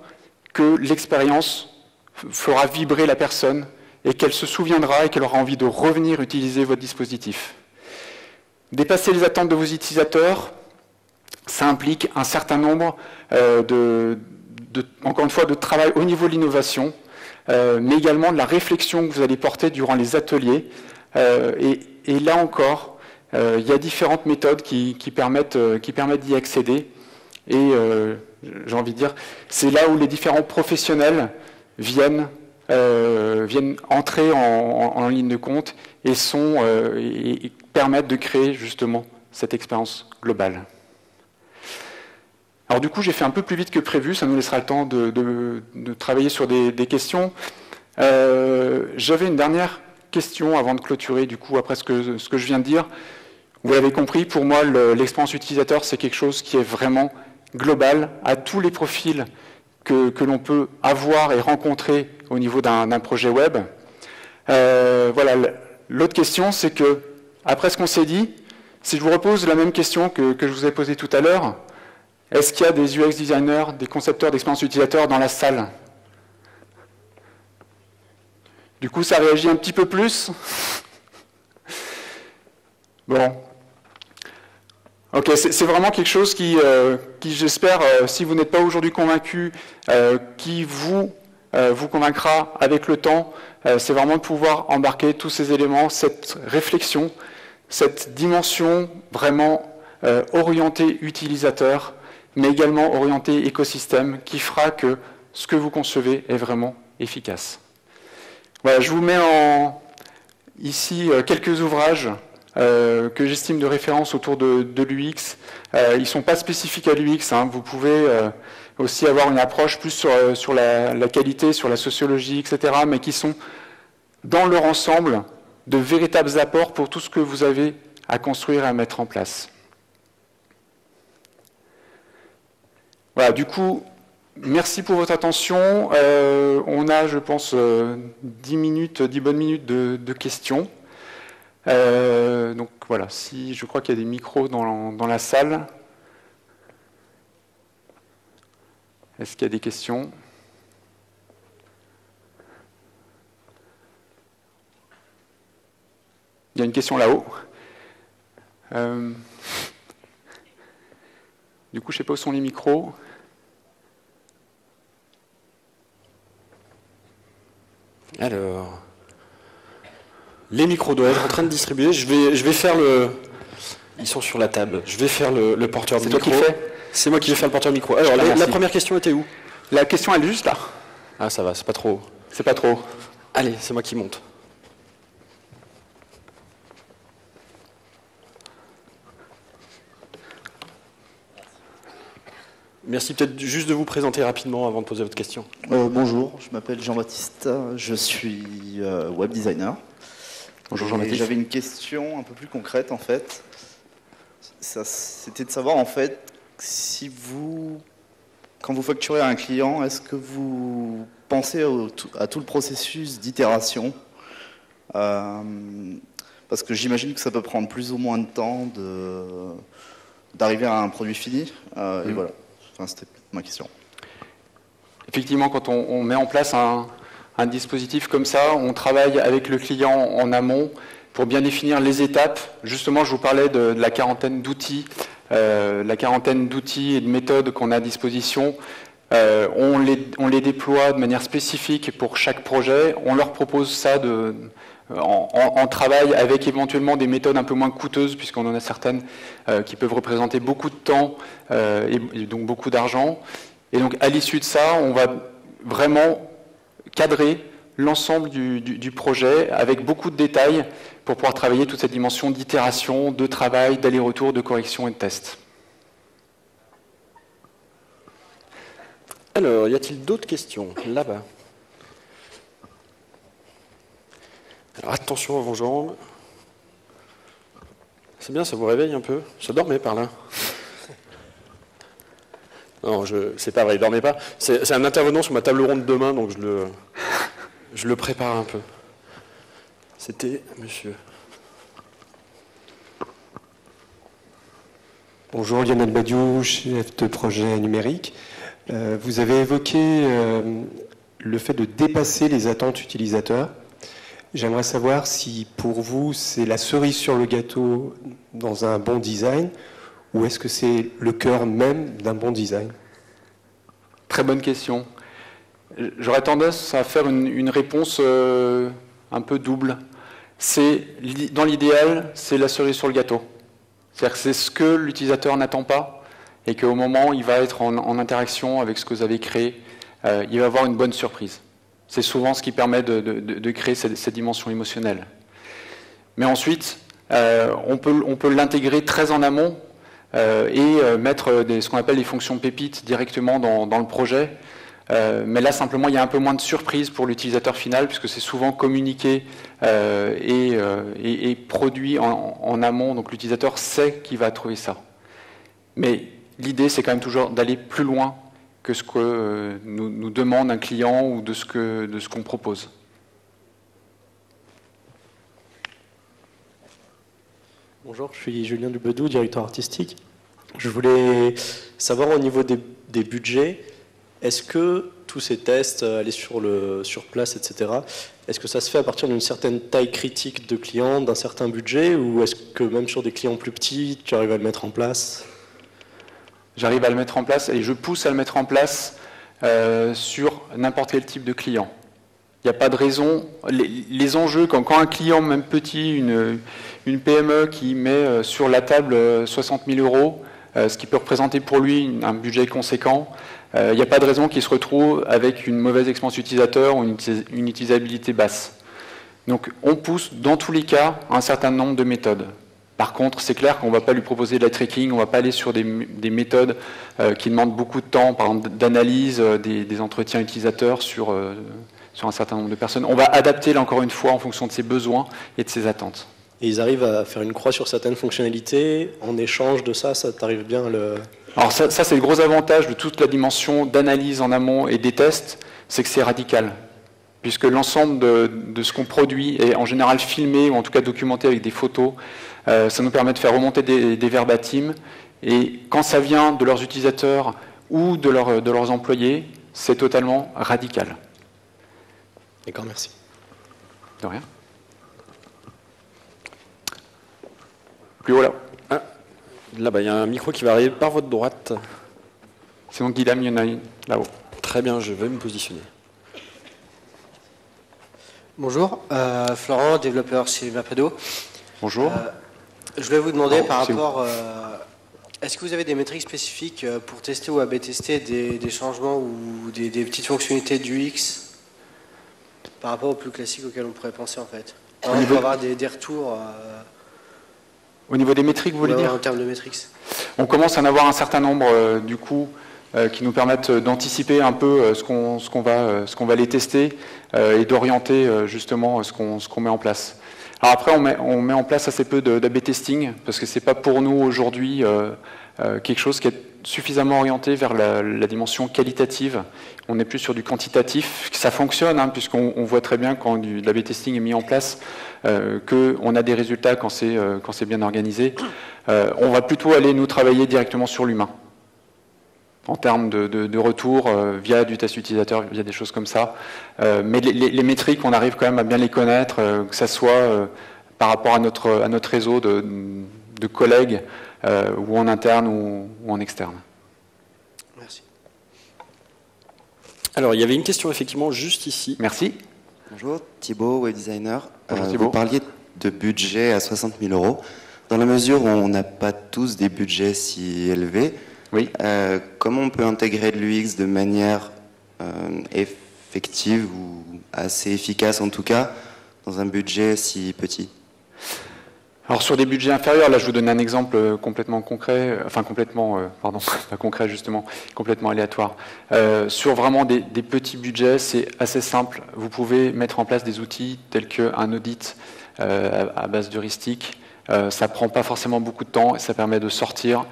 que l'expérience fera vibrer la personne et qu'elle se souviendra et qu'elle aura envie de revenir utiliser votre dispositif. Dépasser les attentes de vos utilisateurs, ça implique un certain nombre encore une fois, de travail au niveau de l'innovation, mais également de la réflexion que vous allez porter durant les ateliers. Et là encore, il y a différentes méthodes qui permettent d'y accéder. Et j'ai envie de dire, c'est là où les différents professionnels viennent entrer en ligne de compte et permettent de créer justement cette expérience globale. Alors du coup, j'ai fait un peu plus vite que prévu, ça nous laissera le temps de travailler sur des questions. J'avais une dernière question avant de clôturer, du coup, après ce que je viens de dire. Vous l'avez compris, pour moi, l'expérience utilisateur, c'est quelque chose qui est vraiment global à tous les profils que l'on peut avoir et rencontrer au niveau d'un projet web. Voilà. L'autre question, c'est que, après ce qu'on s'est dit, si je vous repose la même question que je vous ai posée tout à l'heure, est-ce qu'il y a des UX designers, des concepteurs d'expérience utilisateur dans la salle? Du coup, ça réagit un petit peu plus. Bon. Ok, c'est vraiment quelque chose qui j'espère, si vous n'êtes pas aujourd'hui convaincu, qui vous convaincra avec le temps. C'est vraiment de pouvoir embarquer tous ces éléments, cette réflexion, cette dimension vraiment orientée utilisateur, mais également orientée écosystème, qui fera que ce que vous concevez est vraiment efficace. Voilà, je vous mets ici quelques ouvrages que j'estime de référence autour de l'UX. Ils ne sont pas spécifiques à l'UX, hein. Vous pouvez aussi avoir une approche plus sur la qualité, sur la sociologie, etc., mais qui sont, dans leur ensemble, de véritables apports pour tout ce que vous avez à construire et à mettre en place. Voilà, du coup, merci pour votre attention. On a, je pense, 10 bonnes minutes de questions. Donc voilà, je crois qu'il y a des micros dans la salle. Est-ce qu'il y a des questions? Il y a une question là-haut. Du coup, je ne sais pas où sont les micros. Alors, les micros doivent être en train de distribuer. Je vais faire le... Ils sont sur la table. Je vais faire le porteur de micro. C'est toi qui le fais? C'est moi qui vais faire le porteur de micro. Alors, la première question était où? La question, elle est juste là. Ah, ça va, c'est pas trop. C'est pas trop. Allez, c'est moi qui monte. Merci, peut-être juste de vous présenter rapidement avant de poser votre question. Bonjour, je m'appelle Jean-Baptiste, je suis web designer. Bonjour Jean-Baptiste. J'avais une question un peu plus concrète en fait. C'était de savoir en fait si quand vous facturez à un client, est-ce que vous pensez à tout le processus d'itération parce que j'imagine que ça peut prendre plus ou moins de temps d'arriver à un produit fini. Et voilà. Enfin, c'était ma question. Effectivement, quand on met en place un dispositif comme ça, on travaille avec le client en amont pour bien définir les étapes. Justement, je vous parlais de la quarantaine d'outils et de méthodes qu'on a à disposition. On les déploie de manière spécifique pour chaque projet. On leur propose ça en travail avec éventuellement des méthodes un peu moins coûteuses, puisqu'on en a certaines qui peuvent représenter beaucoup de temps et donc beaucoup d'argent. Et donc à l'issue de ça, on va vraiment cadrer l'ensemble du projet avec beaucoup de détails pour pouvoir travailler toute cette dimension d'itération, de travail, d'aller-retour, de correction et de test. Alors, y a-t-il d'autres questions? Là-bas. Alors, attention à vos jambes. C'est bien, ça vous réveille un peu? Ça dormait par là. Non, c'est pas vrai, il dormait pas. C'est un intervenant sur ma table ronde demain, donc je le prépare un peu. C'était monsieur. Bonjour, Lionel Badiou, chef de projet numérique. Vous avez évoqué le fait de dépasser les attentes utilisateurs. J'aimerais savoir si pour vous c'est la cerise sur le gâteau dans un bon design ou est-ce que c'est le cœur même d'un bon design? Très bonne question. J'aurais tendance à faire une réponse un peu double. Dans l'idéal, c'est la cerise sur le gâteau. C'est-à-dire que c'est ce que l'utilisateur n'attend pas et qu'au moment où il va être en interaction avec ce que vous avez créé, il va avoir une bonne surprise. C'est souvent ce qui permet de créer cette dimension émotionnelle. Mais ensuite, on peut l'intégrer très en amont et mettre ce qu'on appelle des fonctions pépites directement dans le projet. Mais là, simplement, il y a un peu moins de surprise pour l'utilisateur final, puisque c'est souvent communiqué et produit en amont, donc l'utilisateur sait qu'il va trouver ça. Mais l'idée, c'est quand même toujours d'aller plus loin que ce que nous demande un client ou de ce qu'on propose. Bonjour, je suis Julien Dubedou, directeur artistique. Je voulais savoir au niveau des budgets, est-ce que tous ces tests, aller sur place, etc., est-ce que ça se fait à partir d'une certaine taille critique de clients, d'un certain budget, ou est-ce que même sur des clients plus petits, tu arrives à le mettre en place? J'arrive à le mettre en place et je pousse à le mettre en place sur n'importe quel type de client. Il n'y a pas de raison. Les enjeux, quand un client, même petit, une PME qui met sur la table 60 000 euros, ce qui peut représenter pour lui un budget conséquent, il n'y a pas de raison qu'il se retrouve avec une mauvaise expérience utilisateur ou une utilisabilité basse. Donc on pousse dans tous les cas un certain nombre de méthodes. Par contre, c'est clair qu'on ne va pas lui proposer de la tracking, on ne va pas aller sur des méthodes qui demandent beaucoup de temps, par exemple d'analyse des entretiens utilisateurs sur un certain nombre de personnes. On va adapter, là encore une fois, en fonction de ses besoins et de ses attentes. Et ils arrivent à faire une croix sur certaines fonctionnalités, en échange de ça t'arrive bien à le... Alors ça c'est le gros avantage de toute la dimension d'analyse en amont et des tests, c'est que c'est radical. Puisque l'ensemble de ce qu'on produit est en général filmé, ou en tout cas documenté avec des photos. Ça nous permet de faire remonter des verbatims. Et quand ça vient de leurs utilisateurs ou de leurs employés, c'est totalement radical. D'accord, merci. De rien. Plus haut là. Ah, là-bas, il y a un micro qui va arriver par votre droite. C'est donc Guilhem, il y en a une là-haut. Très bien, je vais me positionner. Bonjour, Florent, développeur chez Mapredo. Bonjour. Je voulais vous demander par rapport... est-ce que vous avez des métriques spécifiques pour tester ou AB tester des changements ou des petites fonctionnalités du UX par rapport au plus classique auquel on pourrait penser en fait? On peut avoir des retours... Au niveau des métriques, vous voulez dire? En termes de métriques. On commence à en avoir un certain nombre, du coup, qui nous permettent d'anticiper un peu ce qu'on va aller tester et d'orienter justement ce qu'on met en place. Alors après, on met en place assez peu d'A/B testing, parce que ce n'est pas pour nous aujourd'hui quelque chose qui est suffisamment orienté vers la dimension qualitative. On est plus sur du quantitatif. Ça fonctionne, hein, puisqu'on voit très bien quand de l'A/B testing est mis en place, qu'on a des résultats quand c'est bien organisé. On va plutôt aller nous travailler directement sur l'humain, en termes de retour via du test utilisateur, via des choses comme ça. Mais les métriques, on arrive quand même à bien les connaître, que ce soit par rapport à notre réseau de collègues, ou en interne ou en externe. Merci. Alors, il y avait une question effectivement juste ici. Merci. Bonjour, Thibaut, web designer. Bonjour, Thibaut. Vous parliez de budget à 60 000 euros. Dans la mesure où on n'a pas tous des budgets si élevés, Oui. Comment on peut intégrer de l'UX de manière effective ou assez efficace en tout cas dans un budget si petit? Alors sur des budgets inférieurs, là je vous donne un exemple complètement concret, pardon, pas concret justement, complètement aléatoire. Sur vraiment des petits budgets, c'est assez simple. Vous pouvez mettre en place des outils tels qu'un audit à base d'heuristique. Ça prend pas forcément beaucoup de temps et ça permet de sortir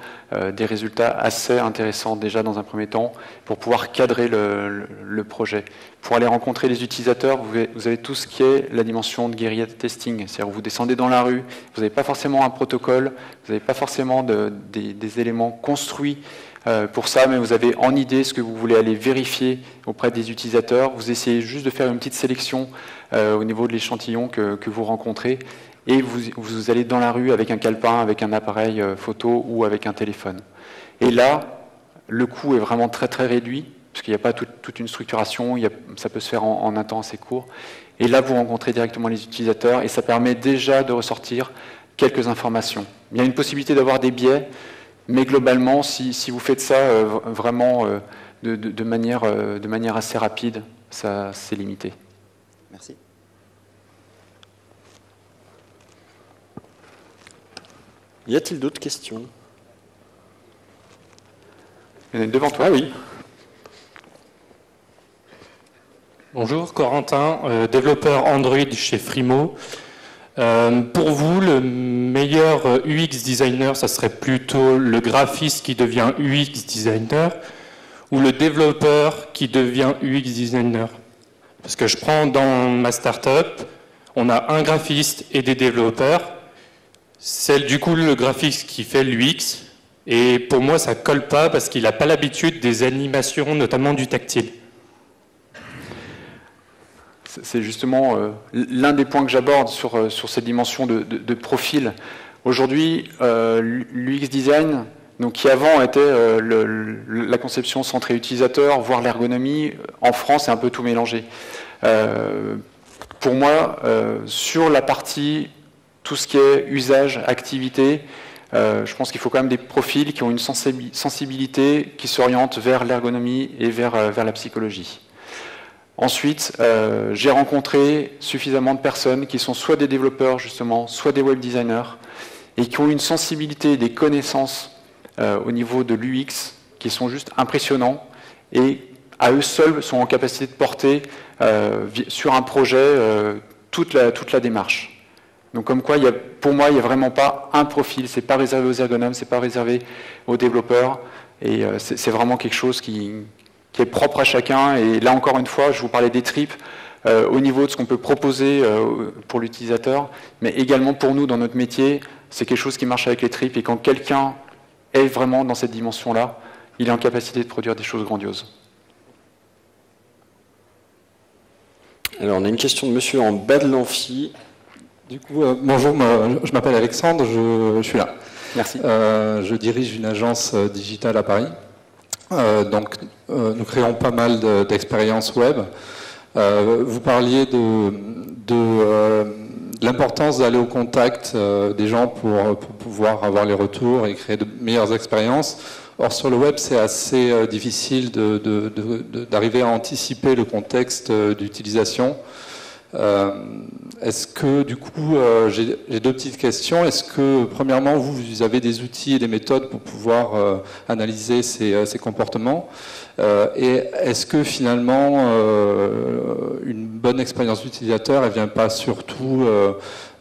des résultats assez intéressants déjà dans un premier temps pour pouvoir cadrer le projet. Pour aller rencontrer les utilisateurs, vous avez tout ce qui est la dimension de guérilla testing. C'est-à-dire vous descendez dans la rue, vous n'avez pas forcément un protocole, vous n'avez pas forcément des éléments construits pour ça, mais vous avez en idée ce que vous voulez aller vérifier auprès des utilisateurs. Vous essayez juste de faire une petite sélection au niveau de l'échantillon que vous rencontrez. Et vous allez dans la rue avec un calepin, avec un appareil photo ou avec un téléphone. Et là, le coût est vraiment très très réduit, parce qu'il n'y a pas toute une structuration, ça peut se faire en un temps assez court. Et là, vous rencontrez directement les utilisateurs, et ça permet déjà de ressortir quelques informations. Il y a une possibilité d'avoir des biais, mais globalement, si vous faites ça vraiment de manière assez rapide, ça c'est limité. Merci. Y a-t-il d'autres questions? Il y en a une devant toi. Ah oui. Bonjour, Corentin, développeur Android chez Frimo. Pour vous, le meilleur UX designer, ça serait plutôt le graphiste qui devient UX designer ou le développeur qui devient UX designer? Parce que je prends dans ma startup, on a un graphiste et des développeurs. C'est du coup le graphiste qui fait l'UX, et pour moi ça colle pas parce qu'il n'a pas l'habitude des animations, notamment du tactile. C'est justement l'un des points que j'aborde sur cette dimension de profil. Aujourd'hui, l'UX design, donc, qui avant était la conception centrée utilisateur, voire l'ergonomie, en France c'est un peu tout mélangé. Pour moi, sur la partie tout ce qui est usage, activité, je pense qu'il faut quand même des profils qui ont une sensibilité qui s'orientent vers l'ergonomie et vers la psychologie. Ensuite, j'ai rencontré suffisamment de personnes qui sont soit des développeurs justement, soit des web designers, et qui ont une sensibilité, des connaissances au niveau de l'UX qui sont juste impressionnants, et à eux seuls sont en capacité de porter sur un projet toute la démarche. Donc comme quoi, pour moi, il n'y a vraiment pas un profil, c'est pas réservé aux ergonomes, c'est pas réservé aux développeurs, et c'est vraiment quelque chose qui est propre à chacun. Et là encore une fois, je vous parlais des tripes au niveau de ce qu'on peut proposer pour l'utilisateur, mais également pour nous dans notre métier, c'est quelque chose qui marche avec les tripes, et quand quelqu'un est vraiment dans cette dimension-là, il est en capacité de produire des choses grandioses. Alors on a une question de monsieur en bas de l'amphi. Du coup, bonjour, je m'appelle Alexandre, je suis là. Merci. Je dirige une agence digitale à Paris. Nous créons pas mal d'expériences web. Vous parliez de l'importance d'aller au contact des gens pour pouvoir avoir les retours et créer de meilleures expériences. Or, sur le web, c'est assez difficile d'arriver à anticiper le contexte d'utilisation. Est-ce que, du coup, j'ai deux petites questions. Est-ce que, premièrement, vous avez des outils et des méthodes pour pouvoir analyser ces comportements? Et est-ce que, finalement, une bonne expérience d'utilisateur, elle ne vient pas surtout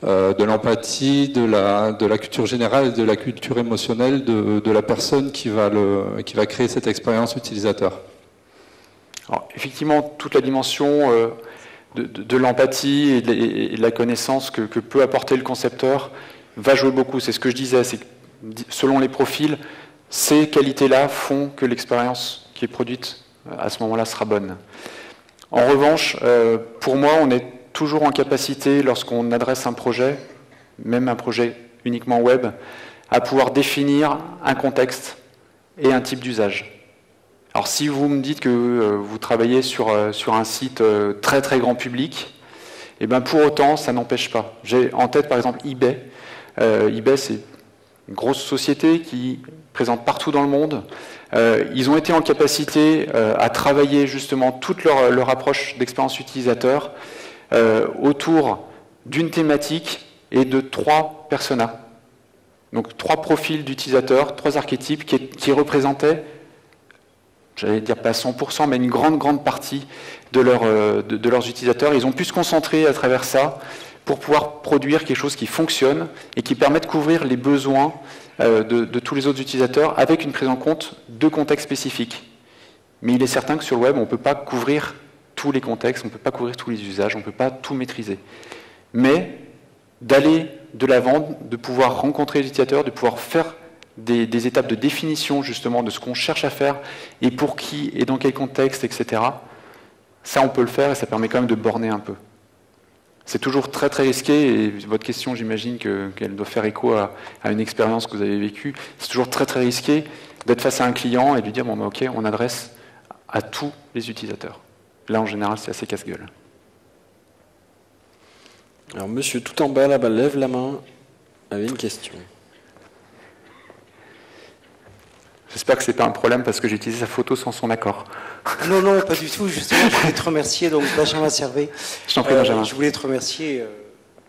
de l'empathie, de la culture générale, de la culture émotionnelle de la personne qui va créer cette expérience utilisateur? Alors, effectivement, toute la dimension de l'empathie et de la connaissance que peut apporter le concepteur va jouer beaucoup. C'est ce que je disais, c'est que selon les profils, ces qualités-là font que l'expérience qui est produite à ce moment-là sera bonne. En revanche, pour moi, on est toujours en capacité, lorsqu'on adresse un projet, même un projet uniquement web, à pouvoir définir un contexte et un type d'usage. Alors si vous me dites que vous travaillez sur un site très très grand public, et ben pour autant ça n'empêche pas. J'ai en tête par exemple eBay. eBay c'est une grosse société qui est présente partout dans le monde. Ils ont été en capacité à travailler justement toute leur approche d'expérience utilisateur autour d'une thématique et de 3 personas. Donc 3 profils d'utilisateurs, 3 archétypes qui représentaient, j'allais dire pas 100%, mais une grande partie de leurs utilisateurs. Ils ont pu se concentrer à travers ça pour pouvoir produire quelque chose qui fonctionne et qui permet de couvrir les besoins de tous les autres utilisateurs avec une prise en compte de contextes spécifiques. Mais il est certain que sur le web, on ne peut pas couvrir tous les contextes, on ne peut pas couvrir tous les usages, on ne peut pas tout maîtriser. Mais d'aller de l'avant, de pouvoir rencontrer les utilisateurs, de pouvoir faire des étapes de définition justement de ce qu'on cherche à faire et pour qui et dans quel contexte, etc. Ça, on peut le faire et ça permet quand même de borner un peu. C'est toujours très risqué, et votre question, j'imagine qu'elle doit faire écho à une expérience que vous avez vécue. C'est toujours très risqué d'être face à un client et de lui dire, bon, bah, ok, on adresse à tous les utilisateurs. Là, en général, c'est assez casse-gueule. Alors, monsieur, tout en bas, là-bas, lève la main, avait une question. J'espère que ce n'est pas un problème parce que j'ai utilisé sa photo sans son accord. Non, pas du tout. Justement, je voulais te remercier, donc Benjamin Servet. Je t'en prie, Benjamin. Je voulais te remercier,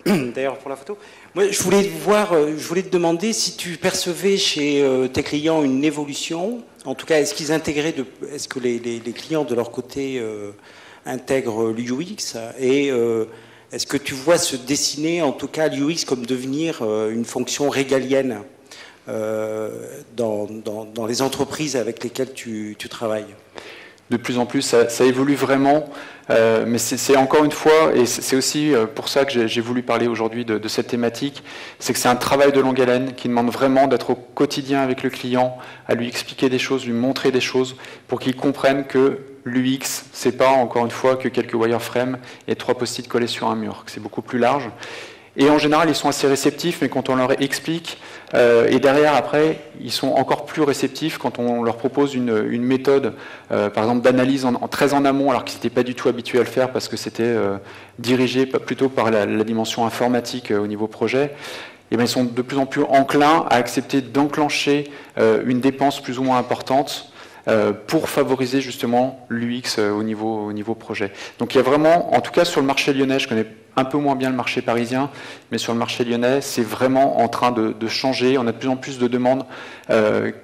d'ailleurs, pour la photo. Moi, je voulais te demander si tu percevais chez tes clients une évolution. En tout cas, est-ce que les clients de leur côté intègrent l'UX et est-ce que tu vois se dessiner, en tout cas, l'UX comme devenir une fonction régalienne dans les entreprises avec lesquelles tu travailles? De plus en plus, ça évolue vraiment, mais c'est encore une fois, et c'est aussi pour ça que j'ai voulu parler aujourd'hui de cette thématique, c'est que c'est un travail de longue haleine qui demande vraiment d'être au quotidien avec le client, à lui expliquer des choses, lui montrer des choses, pour qu'il comprenne que l'UX, c'est pas encore une fois que quelques wireframes et 3 post-it collés sur un mur, que c'est beaucoup plus large. Et en général, ils sont assez réceptifs, mais quand on leur explique, et derrière, après, ils sont encore plus réceptifs quand on leur propose une méthode, par exemple, d'analyse très en amont, alors qu'ils n'étaient pas du tout habitués à le faire parce que c'était dirigé plutôt par la dimension informatique au niveau projet. Et bien, ils sont de plus en plus enclins à accepter d'enclencher une dépense plus ou moins importante pour favoriser justement l'UX au niveau projet. Donc il y a vraiment, en tout cas sur le marché lyonnais, je connais un peu moins bien le marché parisien, mais sur le marché lyonnais, c'est vraiment en train de changer. On a de plus en plus de demandes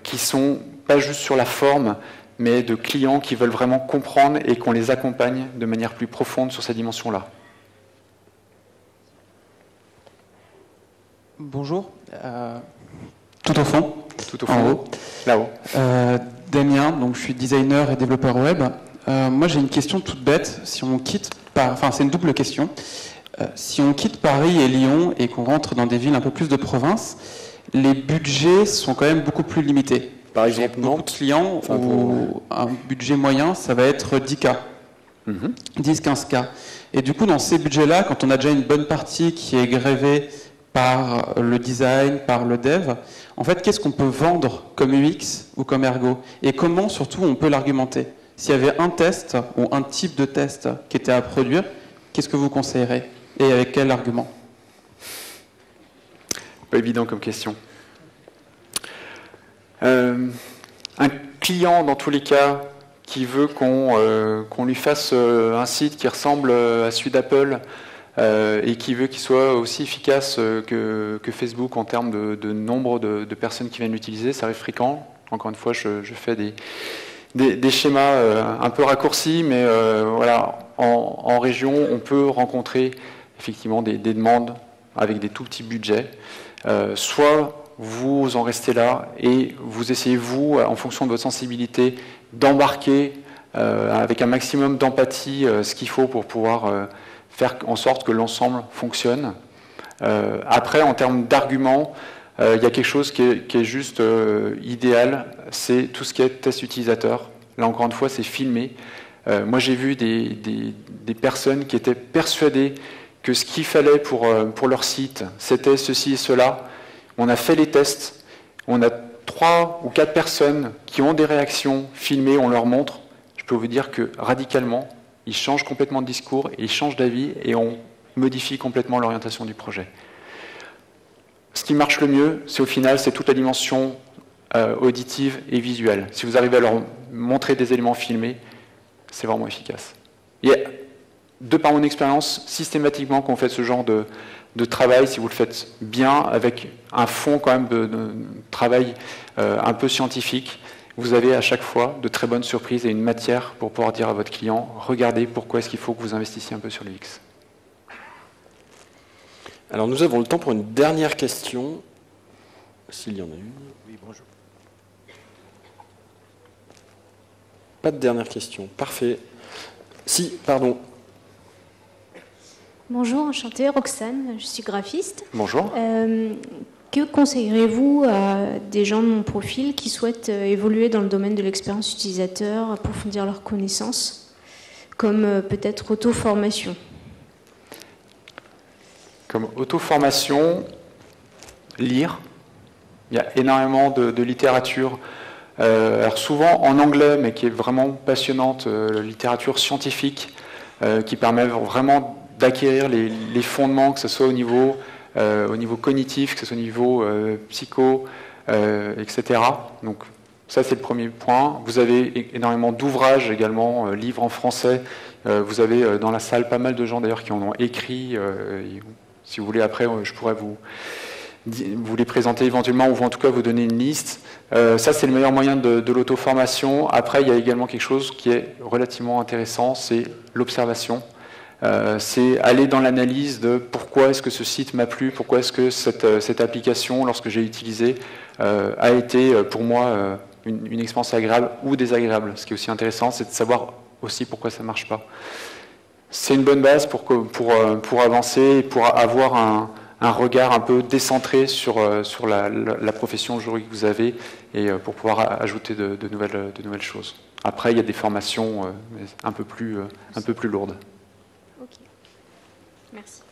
qui sont pas juste sur la forme, mais de clients qui veulent vraiment comprendre et qu'on les accompagne de manière plus profonde sur cette dimension-là. Bonjour. Tout au fond. Tout au fond. En haut. Là-haut. Damien, donc je suis designer et développeur web. Moi j'ai une question toute bête. Si on quitte c'est une double question. Si on quitte Paris et Lyon et qu'on rentre dans des villes un peu plus de province, les budgets sont quand même beaucoup plus limités. Par exemple, beaucoup de clients où un budget moyen, ça va être 10K, 10-15K. Et du coup, dans ces budgets-là, quand on a déjà une bonne partie qui est grévée par le design, par le dev, en fait, qu'est-ce qu'on peut vendre comme UX ou comme ergo? Et comment, surtout, on peut l'argumenter? S'il y avait un test ou un type de test qui était à produire, qu'est-ce que vous conseillerez? Et avec quel argument? Pas évident comme question. Un client, dans tous les cas, qui veut qu'on lui fasse un site qui ressemble à celui d'Apple et qui veut qu'il soit aussi efficace que Facebook en termes de nombre de personnes qui viennent l'utiliser, ça arrive fréquent. Encore une fois, je fais des schémas un peu raccourcis, mais voilà, en région, on peut rencontrer effectivement des demandes avec des tout petits budgets. Soit vous en restez là et vous essayez, vous, en fonction de votre sensibilité, d'embarquer avec un maximum d'empathie ce qu'il faut pour pouvoir faire en sorte que l'ensemble fonctionne. Après, en termes d'arguments, il y a quelque chose qui est juste idéal, c'est tout ce qui est test utilisateur. Là, encore une fois, c'est filmé. Moi, j'ai vu des personnes qui étaient persuadées que ce qu'il fallait pour leur site, c'était ceci et cela. On a fait les tests, on a 3 ou 4 personnes qui ont des réactions filmées, on leur montre. Je peux vous dire que radicalement, ils changent complètement de discours, ils changent d'avis et on modifie complètement l'orientation du projet. Ce qui marche le mieux, c'est au final, c'est toute la dimension auditive et visuelle. Si vous arrivez à leur montrer des éléments filmés, c'est vraiment efficace. Et de par mon expérience, systématiquement, quand on fait ce genre de travail, si vous le faites bien, avec un fond quand même de travail un peu scientifique, vous avez à chaque fois de très bonnes surprises et une matière pour pouvoir dire à votre client, regardez pourquoi est-ce qu'il faut que vous investissiez un peu sur l'UX. Alors nous avons le temps pour une dernière question, s'il y en a une. Oui, bonjour. Pas de dernière question, parfait. Si, pardon. Bonjour, enchantée, Roxane, je suis graphiste. Bonjour. Que conseillerez-vous à des gens de mon profil qui souhaitent évoluer dans le domaine de l'expérience utilisateur, approfondir leurs connaissances, comme peut-être auto-formation? Comme auto-formation, lire. Il y a énormément de littérature, alors souvent en anglais, mais qui est vraiment passionnante, littérature scientifique, qui permet vraiment d'acquérir les fondements, que ce soit au niveau cognitif, que ce soit au niveau psycho, etc. Donc ça c'est le premier point. Vous avez énormément d'ouvrages également, livres en français. Vous avez dans la salle pas mal de gens d'ailleurs qui en ont écrit. Si vous voulez après, je pourrais vous les présenter éventuellement, ou en tout cas vous donner une liste. Ça c'est le meilleur moyen de l'auto-formation. Après il y a également quelque chose qui est relativement intéressant, c'est l'observation. C'est aller dans l'analyse de pourquoi est-ce que ce site m'a plu, pourquoi est-ce que cette application, lorsque j'ai utilisé, a été pour moi une expérience agréable ou désagréable. Ce qui est aussi intéressant, c'est de savoir aussi pourquoi ça ne marche pas. C'est une bonne base pour avancer et pour avoir un regard un peu décentré sur la profession aujourd'hui que vous avez et pour pouvoir ajouter de nouvelles choses. Après, il y a des formations un peu plus lourdes. Ok, merci.